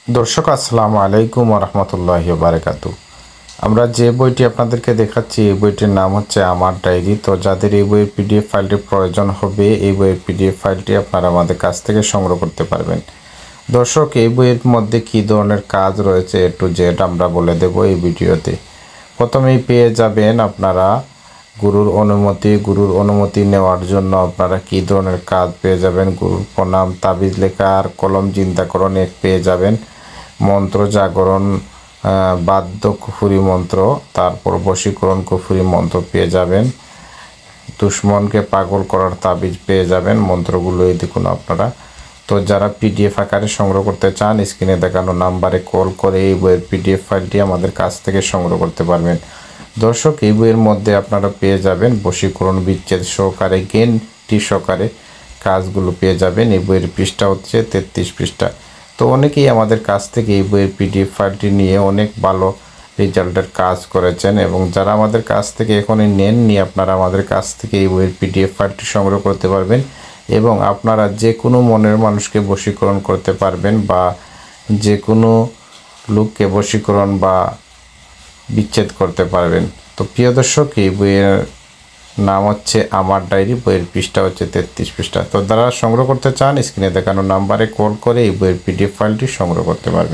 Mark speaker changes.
Speaker 1: দর্শক আসসালামু আলাইকুম ওয়া রাহমাতুল্লাহি ওয়া বারাকাতুহু। আমরা যে বইটি আপনাদেরকে দেখাচ্ছি এই বইটির নাম হচ্ছে আমার ডায়েরি। তো যাদের এই বইয়ের পিডিএফ ফাইলটি প্রয়োজন হবে এই বইয়ের পিডিএফ ফাইলটি আপনারা আমাদের কাছ থেকে সংগ্রহ করতে পারবেন। দর্শক এই বইয়ের মধ্যে কী ধরনের কাজ রয়েছে A to Z আমরা বলে দেব এই ভিডিওতে। প্রথমেই পেয়ে যাবেন আপনারা গুরুর অনুমতি নেওয়ার জন্য আপনারা কী ধরনের কাজ পেয়ে যাবেন। গুরুর প্রণাম, তাবিজ লেখা আর কলম চিন্তাকরণ এক পেয়ে যাবেন। মন্ত্র জাগরণ, বাদ্য কুফুরি মন্ত্র, তারপর বশীকরণ কুফুরি মন্ত্র পেয়ে যাবেন। দুশ্মনকে পাগল করার তাবিজ পেয়ে যাবেন। মন্ত্রগুলো এই দেখুন আপনারা। তো যারা পিডিএফ আকারে সংগ্রহ করতে চান স্ক্রিনে দেখানো নাম্বারে কল করে এই বইয়ের পিডিএফ ফাইলটি আমাদের কাছ থেকে সংগ্রহ করতে পারবেন। দর্শক এই বইয়ের মধ্যে আপনারা পেয়ে যাবেন বশীকরণ বিচ্ছেদ সহকারে জ্ঞানটি সহকারে কাজগুলো পেয়ে যাবেন। এই বইয়ের পৃষ্ঠা হচ্ছে 33 পৃষ্ঠা। তো অনেকেই আমাদের কাছ থেকে এই বইয়ের পিডিএফ ফাইলটি নিয়ে অনেক ভালো রেজাল্টের কাজ করেছেন এবং যারা আমাদের কাছ থেকে এখনই নেননি আপনারা আমাদের কাছ থেকে এই বইয়ের পিডিএফ ফাইলটি সংগ্রহ করতে পারবেন এবং আপনারা যে কোনো মনের মানুষকে বশীকরণ করতে পারবেন বা যে কোনো লোককে বশীকরণ বা বিচ্ছেদ করতে পারবেন। তো প্রিয় দর্শক এই বইয়ের নাম হচ্ছে আমার ডায়েরি, বইয়ের পৃষ্ঠা হচ্ছে 33 পৃষ্ঠা। তো যারা সংগ্রহ করতে চান স্ক্রিনে দেখানো নাম্বারে কল করে এই বইয়ের পিডিএফ ফাইলটি সংগ্রহ করতে পারবেন।